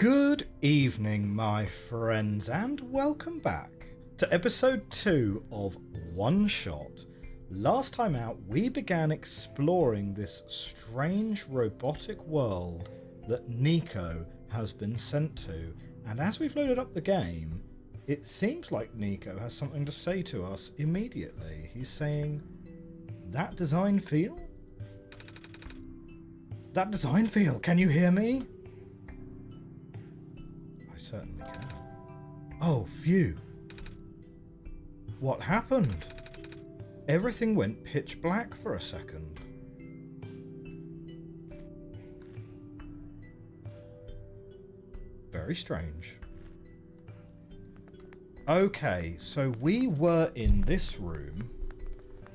Good evening, my friends, and welcome back to episode 2 of OneShot. Last time out, we began exploring this strange robotic world that Niko has been sent to, and as we've loaded up the game, it seems like Niko has something to say to us immediately. He's saying, "That design feel? That design feel, can you hear me?" I certainly can. Oh, phew. What happened? Everything went pitch black for a second. Very strange. Okay, so we were in this room,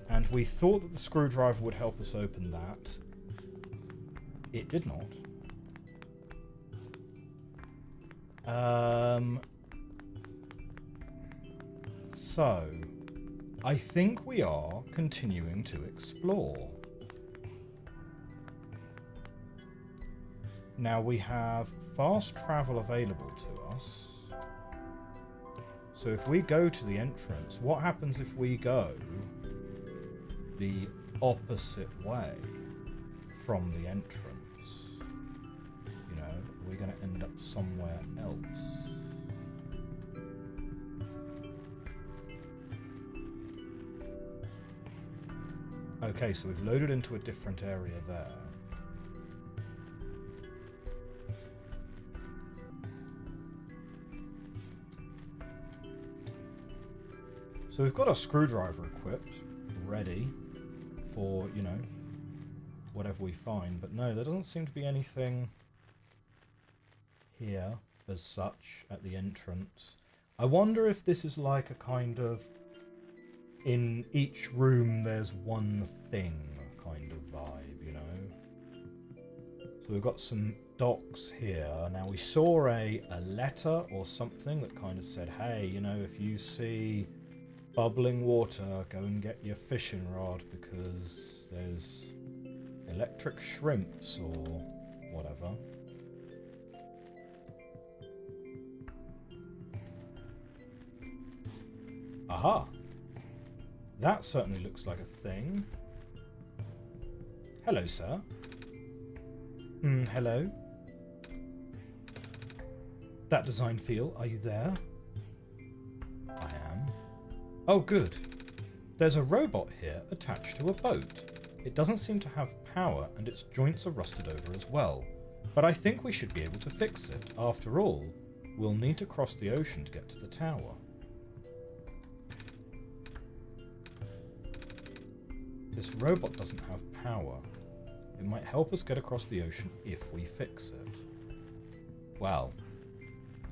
and we thought that the screwdriver would help us open that. It did not. So, I think we are continuing to explore. Now we have fast travel available to us. So if we go to the entrance, what happens if we go the opposite way from the entrance? You know, we're going to end up somewhere else. Okay, so we've loaded into a different area there. So we've got our screwdriver equipped, ready for, you know, whatever we find. But no, there doesn't seem to be anything here as such at the entrance. I wonder if this is like a kind of, in each room there's one thing kind of vibe, you know? So we've got some docks here. Now we saw a letter or something that kind of said, hey, you know, if you see bubbling water, go and get your fishing rod because there's electric shrimps or whatever. Aha! That certainly looks like a thing. Hello, sir. Hello. That design feel, are you there? I am. Oh, good. There's a robot here attached to a boat. It doesn't seem to have power and its joints are rusted over as well. But I think we should be able to fix it. After all, we'll need to cross the ocean to get to the tower. This robot doesn't have power. It might help us get across the ocean if we fix it. Well,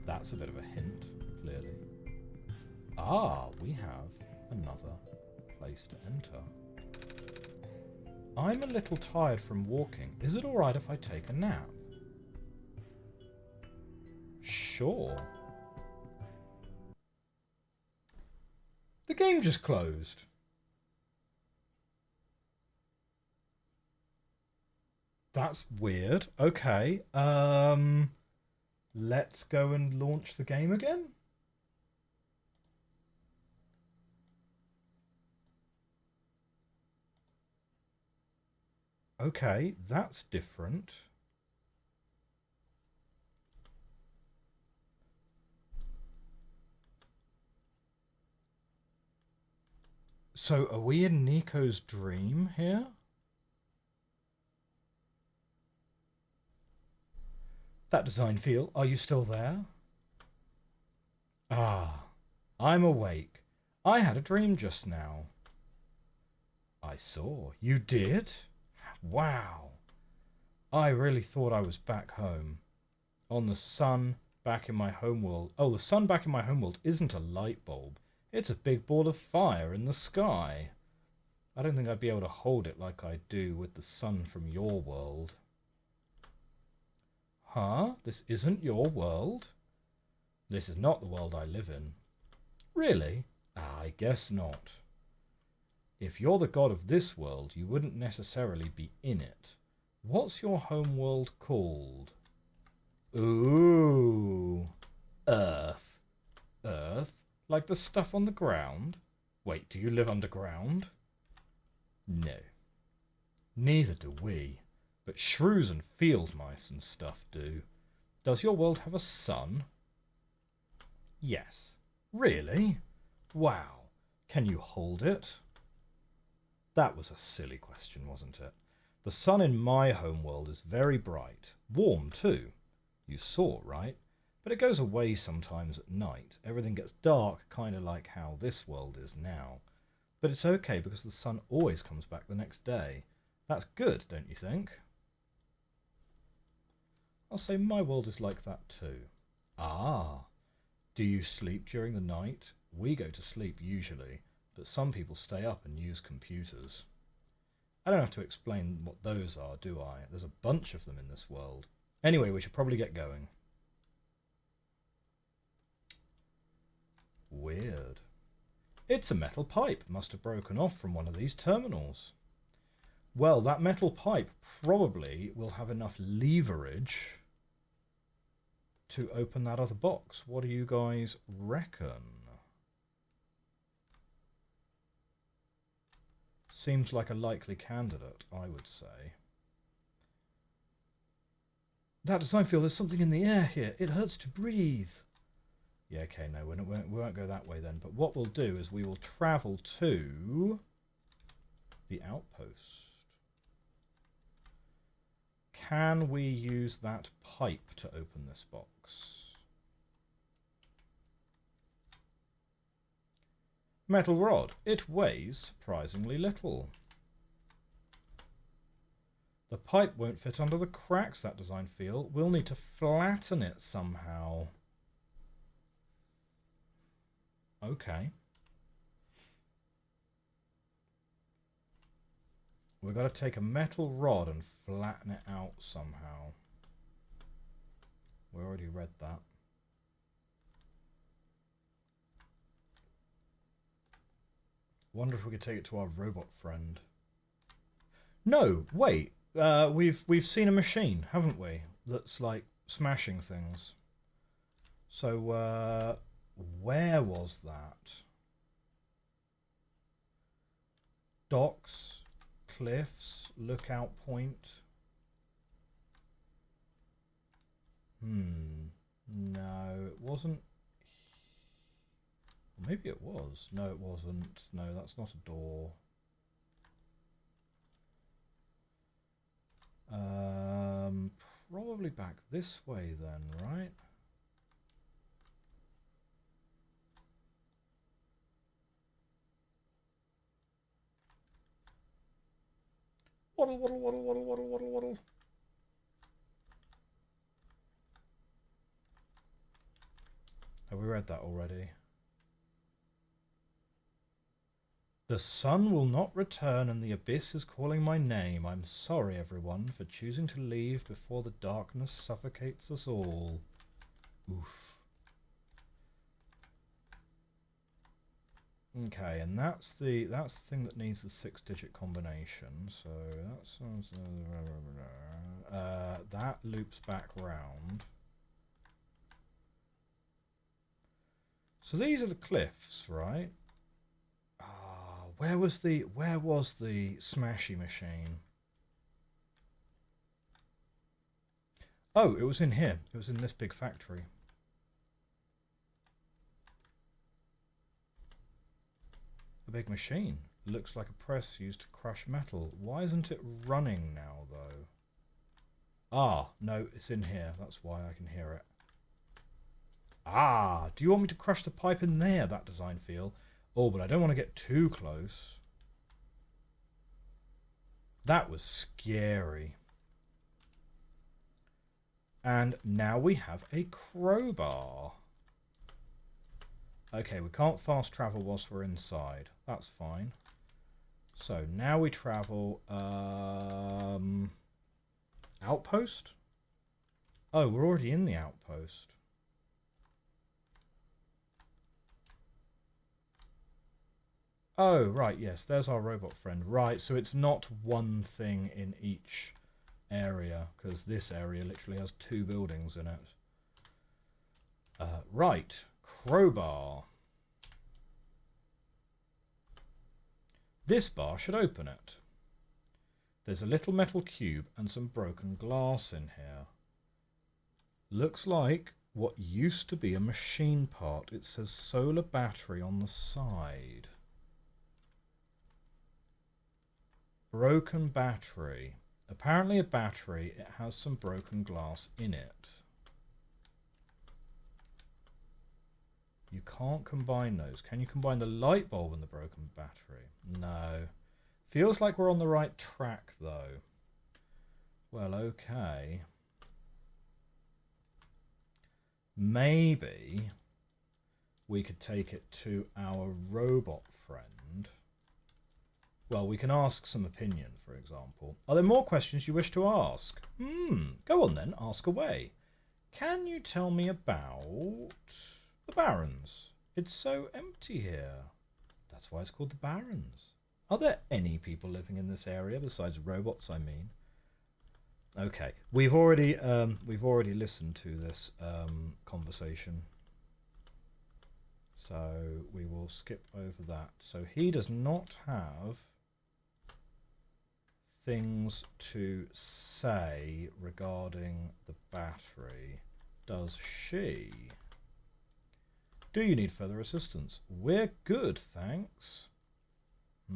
that's a bit of a hint, clearly. Ah, we have another place to enter. I'm a little tired from walking. Is it alright if I take a nap? Sure. The game just closed. That's weird. Okay. Let's go and launch the game again. Okay, that's different. So are we in Niko's dream here? That design feel, are you still there? Ah, I'm awake. I had a dream just now. I saw. You did? Wow. I really thought I was back home. On the sun, back in my homeworld. Oh, the sun back in my homeworld isn't a light bulb. It's a big ball of fire in the sky. I don't think I'd be able to hold it like I do with the sun from your world. Huh? This isn't your world? This is not the world I live in. Really? I guess not. If you're the god of this world, you wouldn't necessarily be in it. What's your home world called? Ooh. Like the stuff on the ground? Wait, do you live underground? No. Neither do we. But shrews and field mice and stuff do. Does your world have a sun? Yes. Really? Wow. Can you hold it? That was a silly question, wasn't it? The sun in my home world is very bright. Warm, too. You saw, right? But it goes away sometimes at night. Everything gets dark, kind of like how this world is now. But it's okay because the sun always comes back the next day. That's good, don't you think? I'll say my world is like that too. Ah. Do you sleep during the night? We go to sleep usually, but some people stay up and use computers. I don't have to explain what those are, do I? There's a bunch of them in this world. Anyway, we should probably get going. Weird. It's a metal pipe. Must have broken off from one of these terminals. Well, that metal pipe probably will have enough leverage to open that other box. What do you guys reckon? Seems like a likely candidate, I would say. That design feel there's something in the air here. It hurts to breathe. Yeah, okay, no, we won't go that way then. But what we'll do is we will travel to the outpost. Can we use that pipe to open this box? Metal rod. It weighs surprisingly little. The pipe won't fit under the cracks, that design feel. We'll need to flatten it somehow. Okay. We've got to take a metal rod and flatten it out somehow. We already read that. Wonder if we could take it to our robot friend. No, wait. We've seen a machine, haven't we? That's like smashing things. So where was that? Docks, cliffs, lookout point. No, it wasn't. Maybe it was. No, it wasn't. No, that's not a door. Probably back this way then, right? Waddle, waddle, waddle, waddle, waddle, waddle, waddle. Have we read that already? The sun will not return and the abyss is calling my name. I'm sorry, everyone, for choosing to leave before the darkness suffocates us all. Oof. Okay, and that's the thing that needs the 6-digit combination. So that's that loops back round. So these are the cliffs, right? Where was the smashy machine? Oh, it was in here. It was in this big factory. A big machine. Looks like a press used to crush metal. Why isn't it running now, though? Ah, no, it's in here. That's why I can hear it. Ah, do you want me to crush the pipe in there, that design feel? Oh, but I don't want to get too close. That was scary. And now we have a crowbar. Okay, we can't fast travel whilst we're inside. That's fine. So now we travel... outpost? Oh, we're already in the outpost. Oh, right, yes, there's our robot friend. Right, so it's not one thing in each area, because this area literally has 2 buildings in it. Right, crowbar. This bar should open it. There's a little metal cube and some broken glass in here. Looks like what used to be a machine part. It says solar battery on the side. Broken battery. Apparently a battery. It has some broken glass in it. You can't combine those. Can you combine the light bulb and the broken battery? No. Feels like we're on the right track, though. Well, okay. Maybe we could take it to our robot friend. Well, we can ask some opinion, for example. Are there more questions you wish to ask? Go on then, ask away. Can you tell me about the Barrens? It's so empty here. That's why it's called the Barrens. Are there any people living in this area besides robots, I mean? Okay, we've already listened to this conversation, so we will skip over that. So he does not have things to say regarding the battery, does she? Do you need further assistance? We're good, thanks. The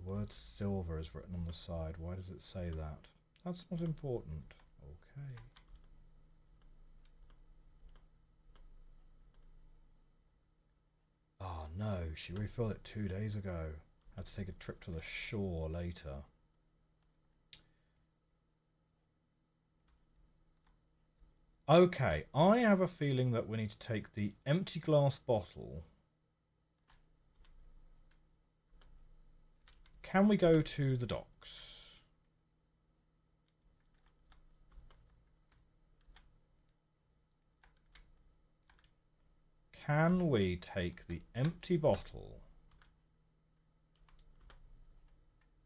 word silver is written on the side. Why does it say that? That's not important. Okay. Oh no, she refilled it 2 days ago. Had to take a trip to the shore later. Okay, I have a feeling that we need to take the empty glass bottle. Can we go to the docks? Can we take the empty bottle?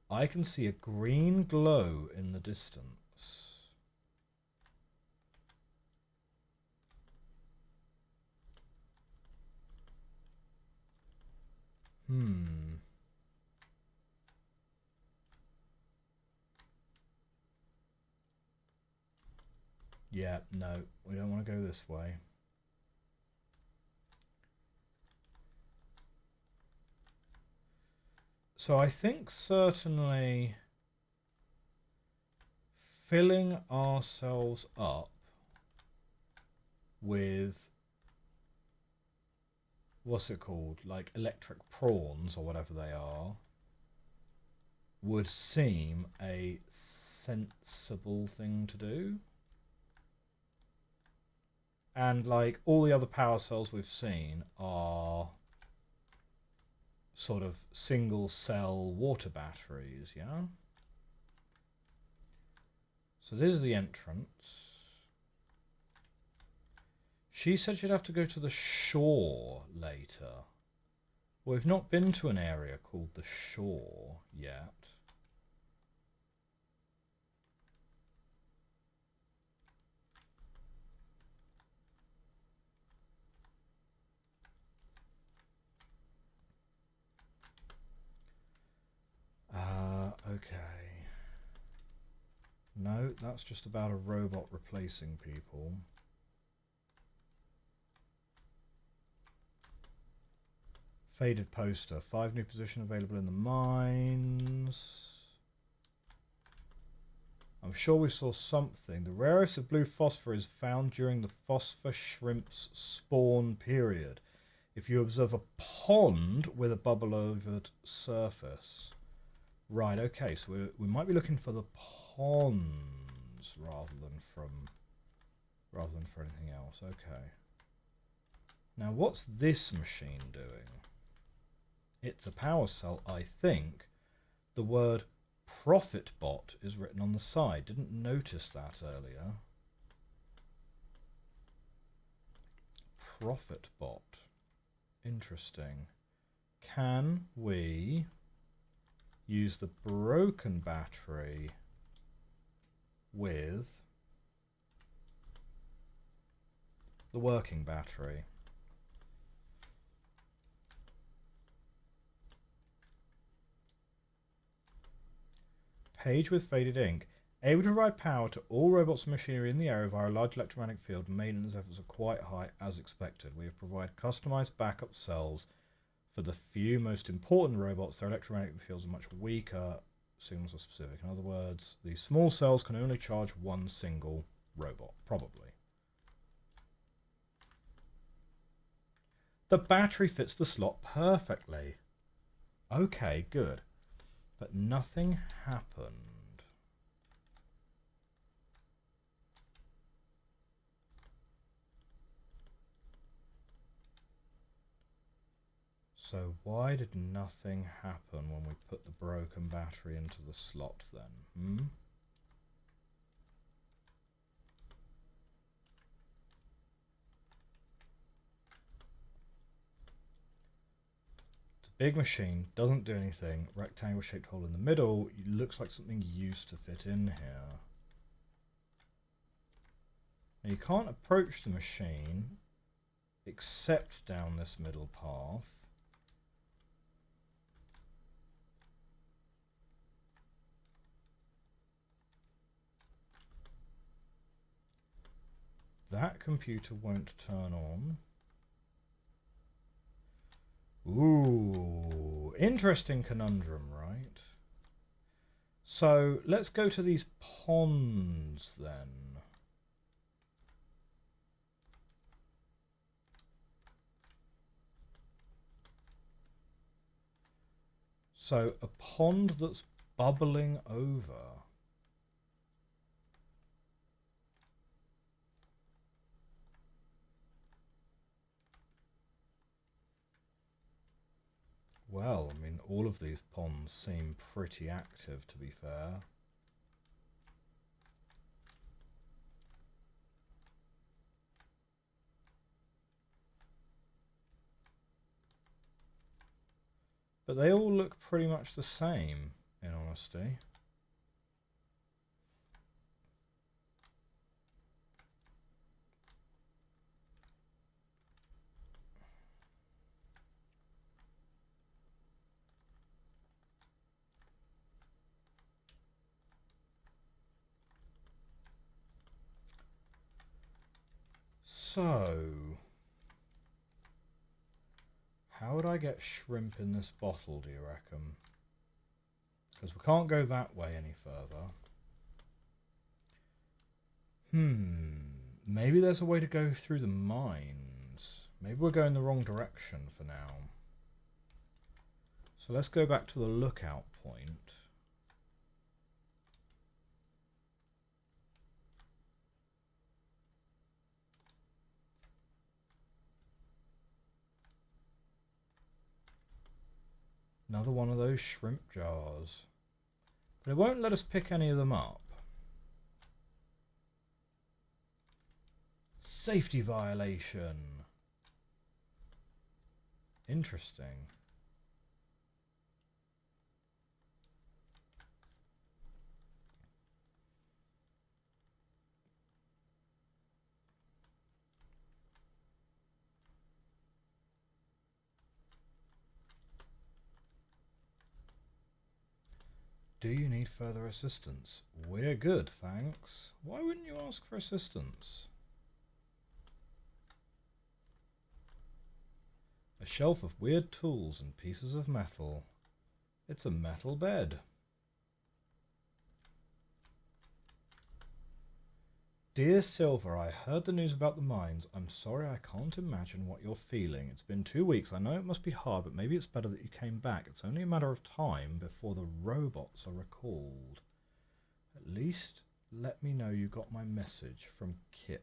I can see a green glow in the distance. Yeah, no, we don't want to go this way. So I think certainly filling ourselves up with, what's it called, like electric prawns or whatever they are, would seem a sensible thing to do. And like all the other power cells we've seen are sort of single cell water batteries, yeah? So this is the entrance. She said she'd have to go to the shore later. Well, we've not been to an area called the shore yet. Okay. No, that's just about a robot replacing people. Faded poster. 5 new positions available in the mines. I'm sure we saw something. The rarest of blue phosphor is found during the phosphor shrimp's spawn period. If you observe a pond with a bubble-overed surface. Right, okay, so we might be looking for the ponds rather than for anything else. Okay. Now, what's this machine doing? It's a power cell, I think. The word profit bot is written on the side. Didn't notice that earlier. Profit bot. Interesting. Can we use the broken battery with the working battery. Page with faded ink. Able to provide power to all robots and machinery in the area via a large electromagnetic field. Maintenance efforts are quite high as expected. We have provided customized backup cells for the few most important robots. Their electromagnetic fields are much weaker. Signals are specific. In other words, these small cells can only charge one single robot, probably. The battery fits the slot perfectly. Okay, good. But nothing happened. So why did nothing happen when we put the broken battery into the slot then? It's a big machine, doesn't do anything. Rectangle shaped hole in the middle. It looks like something used to fit in here. Now you can't approach the machine except down this middle path. That computer won't turn on. Ooh, interesting conundrum, right? So let's go to these ponds then. So a pond that's bubbling over. Well, I mean, all of these ponds seem pretty active, to be fair. But they all look pretty much the same, in honesty. So, how would I get shrimp in this bottle, do you reckon? Because we can't go that way any further. Maybe there's a way to go through the mines. Maybe we're going the wrong direction for now. So let's go back to the lookout point. Another one of those shrimp jars. But it won't let us pick any of them up. Safety violation. Interesting. Do you need further assistance? We're good, thanks. Why wouldn't you ask for assistance? A shelf of weird tools and pieces of metal. It's a metal bed. Dear Silver, I heard the news about the mines. I'm sorry, I can't imagine what you're feeling. It's been 2 weeks. I know it must be hard, but maybe it's better that you came back. It's only a matter of time before the robots are recalled. At least let me know you got my message from Kip.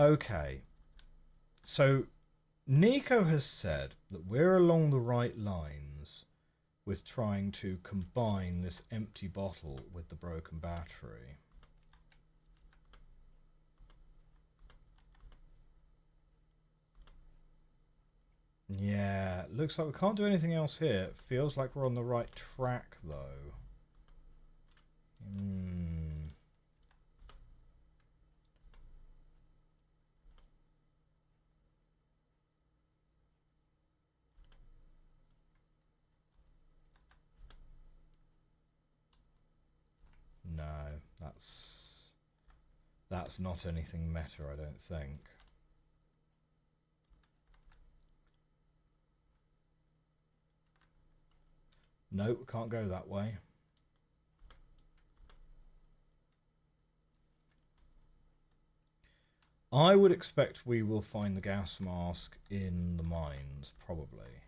Okay, so Niko has said that we're along the right lines with trying to combine this empty bottle with the broken battery. Yeah, looks like we can't do anything else here. It feels like we're on the right track, though. Hmm. No, that's not anything meta, I don't think. No, can't go that way. I would expect we will find the gas mask in the mines, probably.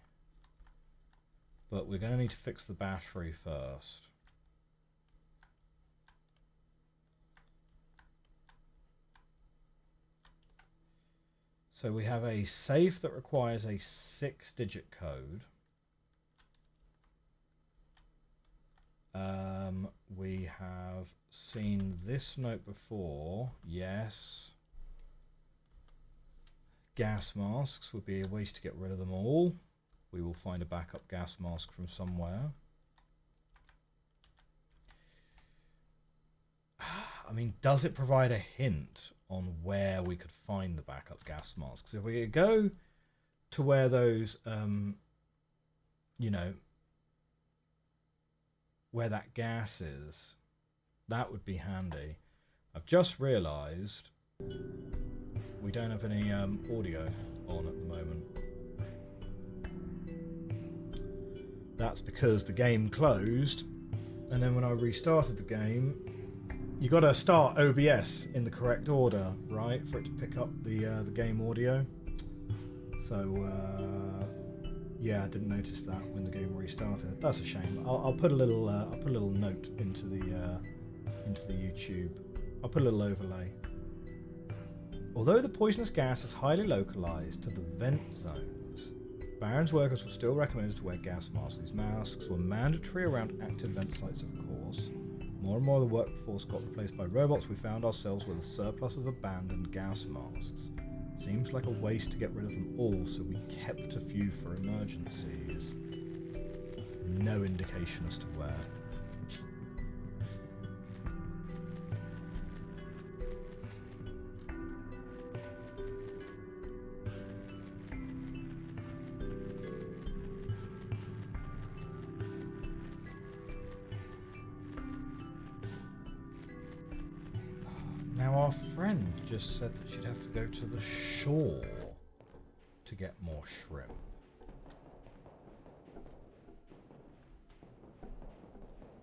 But we're going to need to fix the battery first. So we have a safe that requires a 6-digit code. We have seen this note before. Yes. Gas masks would be a waste to get rid of them all. We will find a backup gas mask from somewhere. I mean, does it provide a hint on where we could find the backup gas masks? If we go to where those, you know, where that gas is, that would be handy. I've just realised we don't have any audio on at the moment. That's because the game closed, and then when I restarted the game, you got to start OBS in the correct order, right, for it to pick up the game audio. So yeah, I didn't notice that when the game restarted. That's a shame. I'll put a little note into the YouTube. I'll put a little overlay. Although the poisonous gas is highly localized to the vent zones, Baron's workers were still recommended to wear gas masks. These masks were mandatory around active vent sites, of course. More and more of the workforce got replaced by robots. We found ourselves with a surplus of abandoned gas masks. Seems like a waste to get rid of them all, so we kept a few for emergencies. No indication as to where. Now our friend just said that she'd have to go to the shore to get more shrimp.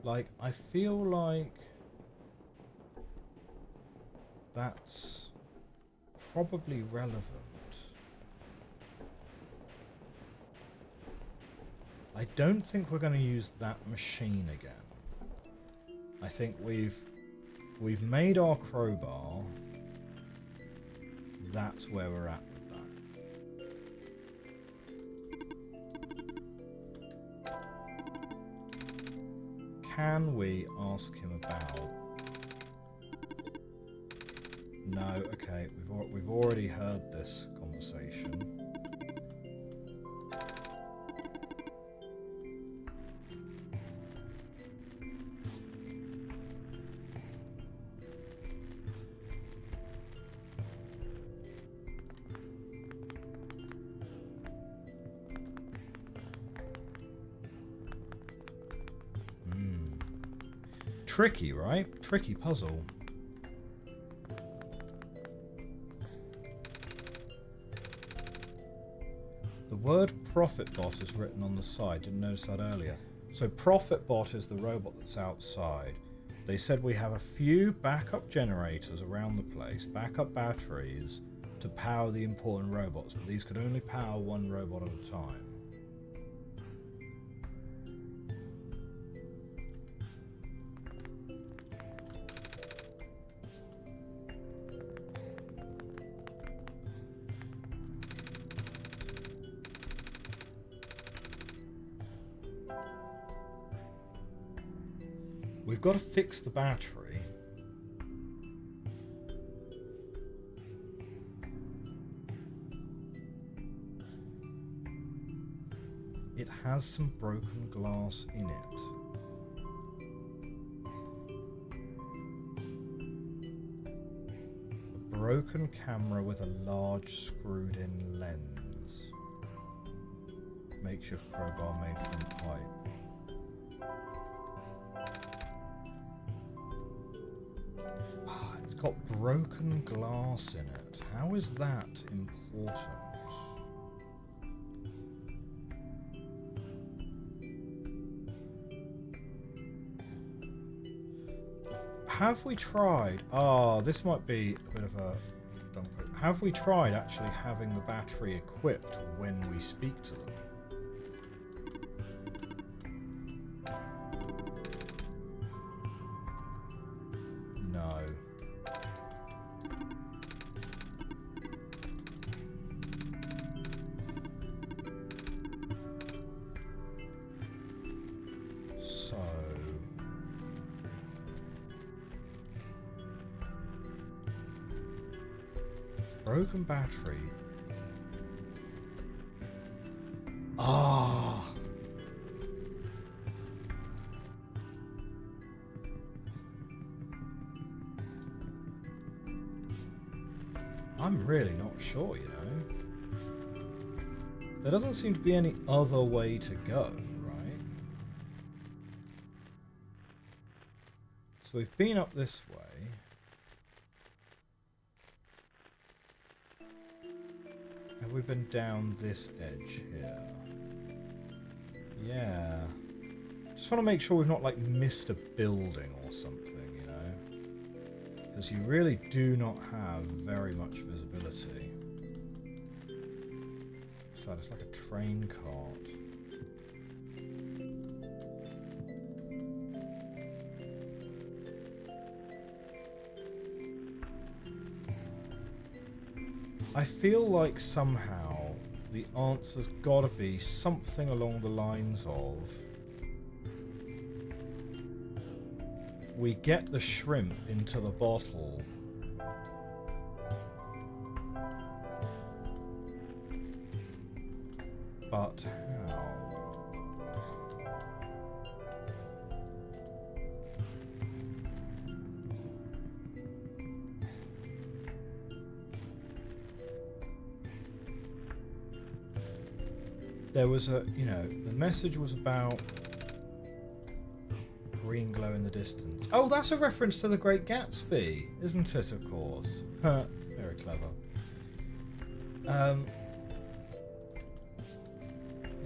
Like, I feel like that's probably relevant. I don't think we're going to use that machine again. I think we've made our crowbar. That's where we're at with that. Can we ask him about? No, okay, we've already heard this conversation. Tricky, right? Tricky puzzle. The word ProfitBot is written on the side. Didn't notice that earlier. So ProfitBot is the robot that's outside. They said we have a few backup generators around the place, backup batteries, to power the important robots, but these could only power one robot at a time. We've got to fix the battery. has some broken glass in it. A broken camera with a large screwed-in lens. Makeshift crowbar made from pipe. It's got broken glass in it. How is that important? Have we tried... Ah, this might be a bit of a... Have we tried actually having the battery equipped when we speak to them? No. So... broken battery. Ah. I'm really not sure, you know. There doesn't seem to be any other way to go, right? So we've been up this way. Have we been down this edge here? Yeah. Just want to make sure we've not, like, missed a building or something, you know? Because you really do not have very much visibility. What's that? It's like a train cart. I feel like somehow the answer's gotta be something along the lines of we get the shrimp into the bottle but how? There was a, you know, the message was about green glow in the distance. Oh, that's a reference to The Great Gatsby, isn't it, of course? Very clever.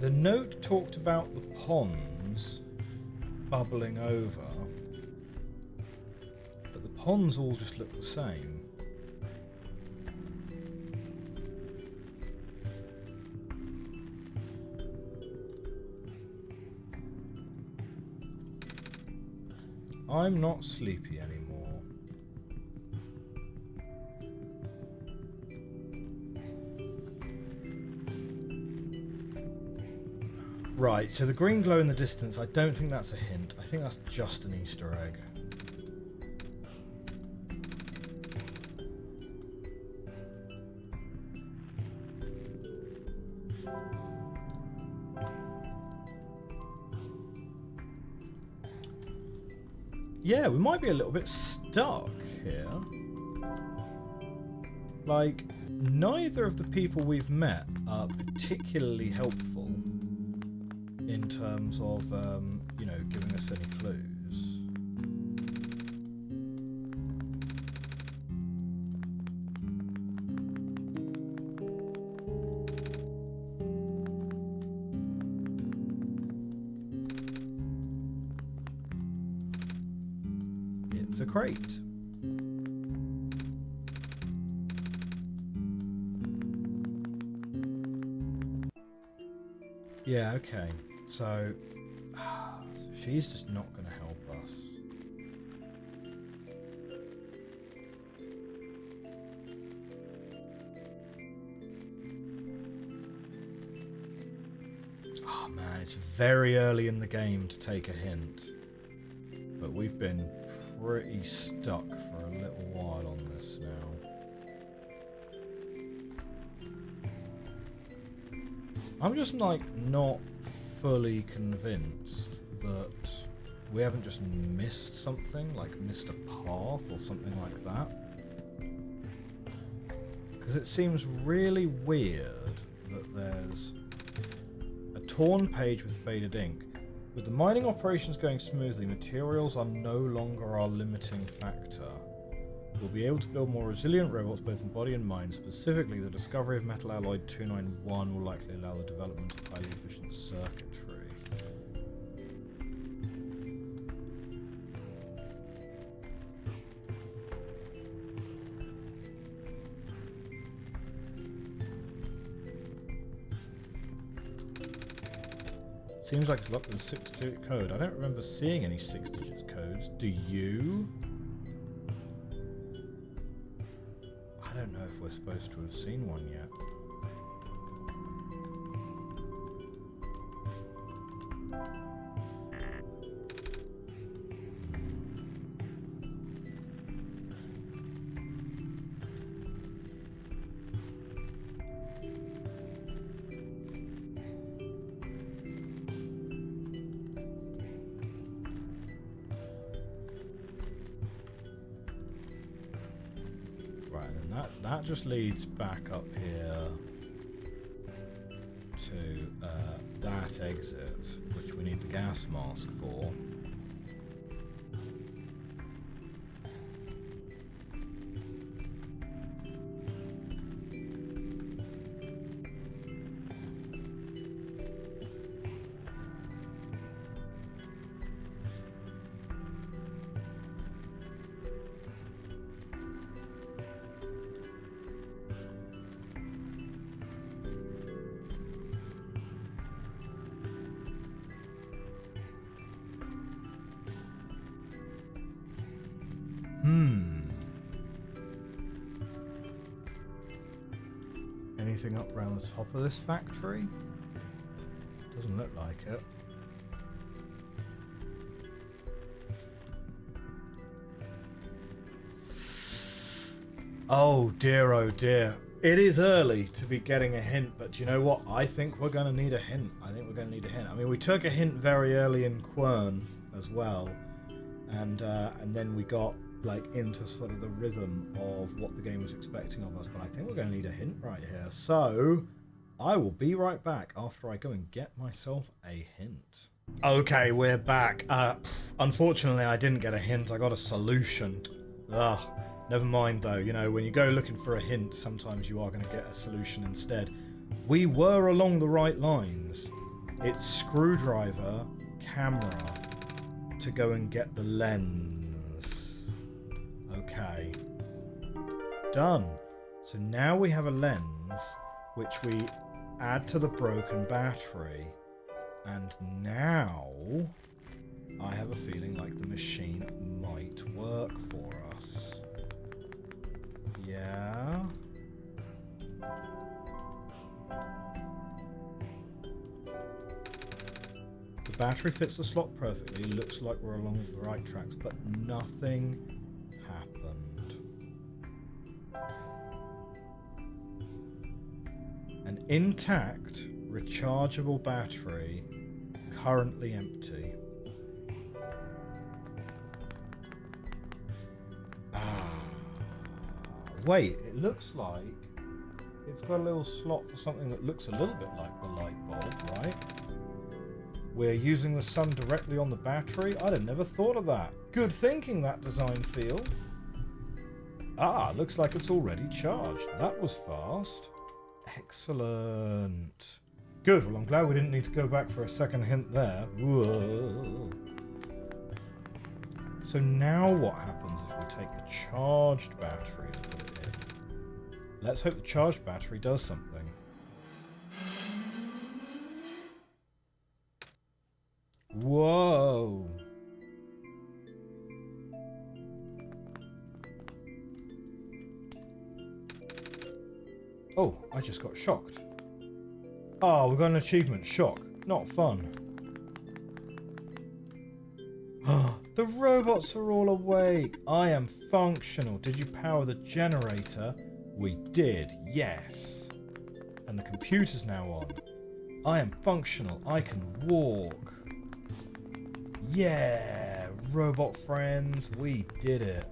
The note talked about the ponds bubbling over, but the ponds all just look the same. I'm not sleepy anymore. Right, so the green glow in the distance, I don't think that's a hint. I think that's just an Easter egg. Yeah, we might be a little bit stuck here. Like, neither of the people we've met are particularly helpful in terms of, you know, giving us any clues. It's a crate. Yeah, okay. So she's just not going to help us. Oh man, it's very early in the game to take a hint. But we've been pretty stuck for a little while on this now. I'm just like not fully convinced that we haven't just missed something, like missed a path or something like that. Because it seems really weird that there's a torn page with faded ink. With the mining operations going smoothly, materials are no longer our limiting factor. We'll be able to build more resilient robots both in body and mind. Specifically, the discovery of metal alloy 291 will likely allow the development of highly efficient circuitry. Seems like it's locked with a 6-digit code. I don't remember seeing any 6-digit codes. Do you? I don't know if we're supposed to have seen one yet. That just leads back up here to that exit, which we need the gas mask for. Anything up around the top of this factory? Doesn't look like it. Oh dear, oh dear. It is early to be getting a hint, but you know what? I think we're going to need a hint. I mean, we took a hint very early in Quern as well, and then we got like into sort of the rhythm of what the game was expecting of us, but I think we're going to need a hint right here. So I will be right back after I go and get myself a hint. Okay, we're back. Unfortunately, I didn't get a hint. I got a solution. Ugh. Never mind though, you know, when you go looking for a hint, sometimes you are going to get a solution instead. We were along the right lines. It's screwdriver, camera, to go and get the lens. Okay. Done. So now we have a lens, which we add to the broken battery. And now I have a feeling like the machine might work for us. Yeah. The battery fits the slot perfectly. Looks like we're along the right tracks, but nothing happened. An intact, rechargeable battery, currently empty. Wait, it looks like it's got a little slot for something that looks a little bit like the light bulb, right? We're using the sun directly on the battery? I'd have never thought of that. Good thinking, that design field. Looks like it's already charged. That was fast. Excellent. Good, well I'm glad we didn't need to go back for a second hint there. Whoa. So now what happens if we take the charged battery and put it in? Let's hope the charged battery does something. Whoa. Oh, I just got shocked. Oh, we got an achievement. Shock. Not fun. The robots are all awake. I am functional. Did you power the generator? We did, yes. And the computer's now on. I am functional. I can walk. Yeah, robot friends, we did it.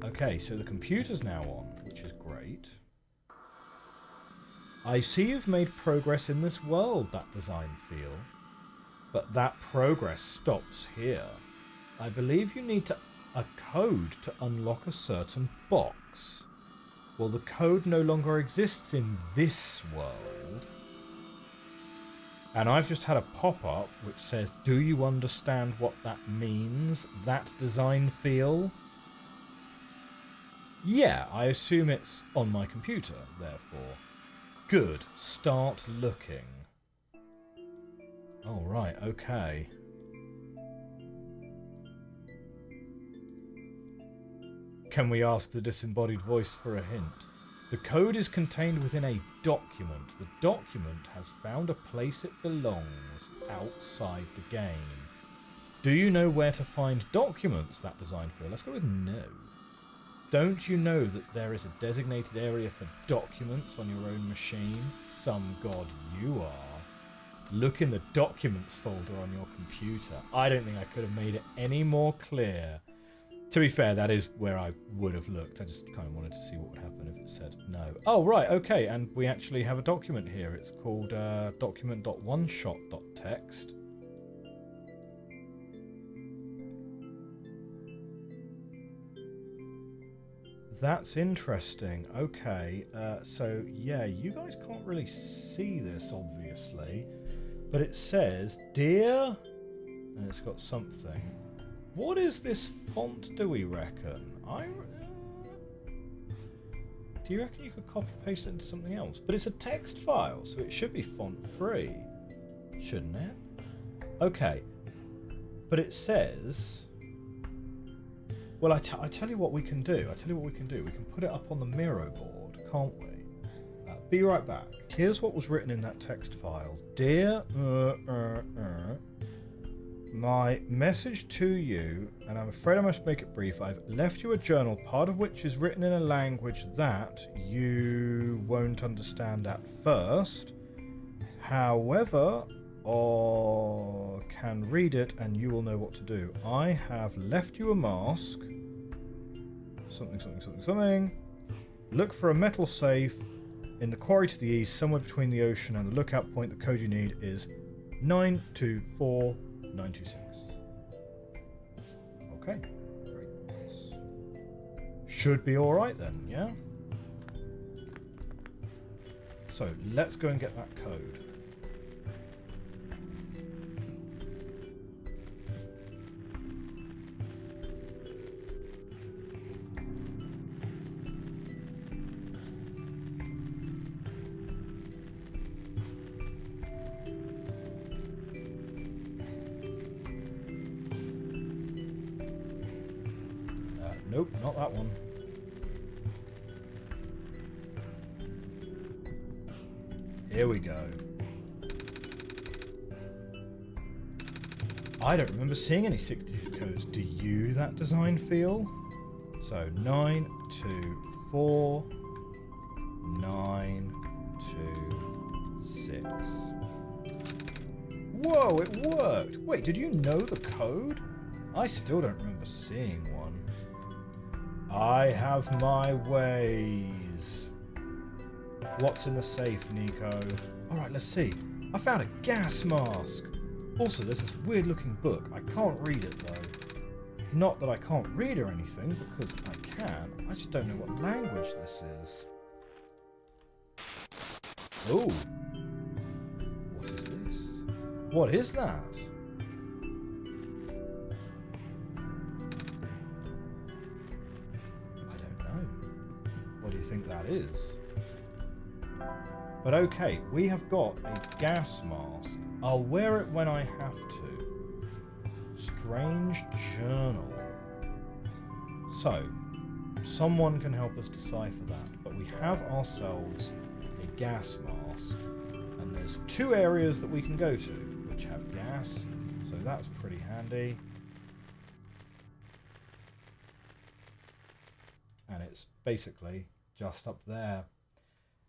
Okay, so the computer's now on, which is great. I see you've made progress in this world, that design feel. But that progress stops here. I believe you need a code to unlock a certain box. Well, the code no longer exists in this world. And I've just had a pop-up which says, do you understand what that means? That design feel? Yeah, I assume it's on my computer, therefore. Good. Start looking. Oh, right, okay. Can we ask the disembodied voice for a hint? The code is contained within a document. The document has found a place it belongs outside the game. Do you know where to find documents, that design feel? Let's go with no. Don't you know that there is a designated area for documents on your own machine? Some god you are. Look in the documents folder on your computer. I don't think I could have made it any more clear. To be fair, that is where I would have looked. I just kind of wanted to see what would happen if it said no. Oh, right, okay, and we actually have a document here. It's called document.oneshot.txt. That's interesting. Okay, so yeah, you guys can't really see this, obviously. But it says, dear... And it's got something. What is this font, do we reckon? Do you reckon you could copy paste it into something else? But it's a text file, so it should be font free. Shouldn't it? Okay. But it says... Well, I tell you what we can do. We can put it up on the Miro board, can't we? Be right back. Here's what was written in that text file. Dear... My message to you, and I'm afraid I must make it brief, I've left you a journal, part of which is written in a language that you won't understand at first. However, or can read it and you will know what to do. I have left you a mask. Something. Look for a metal safe in the quarry to the east, somewhere between the ocean and the lookout point. The code you need is 924926. Okay, great. Should be alright then, yeah? So, let's go and get that code. Nope, not that one. Here we go. I don't remember seeing any 6-digit codes. Do you, that design feel? So 924926. Whoa, it worked! Wait, did you know the code? I still don't remember seeing one. I have my ways. What's in the safe, Niko? Alright, let's see. I found a gas mask. Also, there's this weird looking book. I can't read it though. Not that I can't read or anything, because I can. I just don't know what language this is. Oh. What is this? What is that? What do you think that is? But okay, we have got a gas mask. I'll wear it when I have to. Strange journal. So, someone can help us decipher that, but we have ourselves a gas mask. And there's 2 areas that we can go to, which have gas, so that's pretty handy. And it's basically just up there.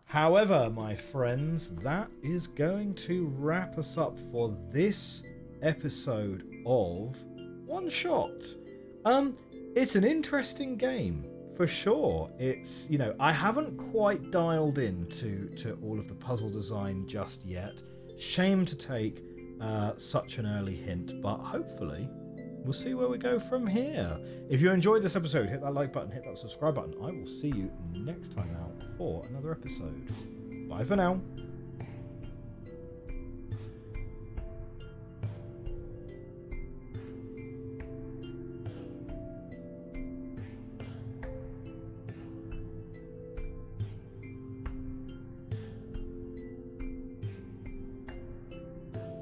However, my friends, that is going to wrap us up for this episode of One Shot. It's an interesting game for sure. It's, you know, I haven't quite dialed into all of the puzzle design just yet. Shame to take such an early hint, but hopefully we'll see where we go from here. If you enjoyed this episode, hit that like button, hit that subscribe button. I will see you next time out for another episode. Bye for now.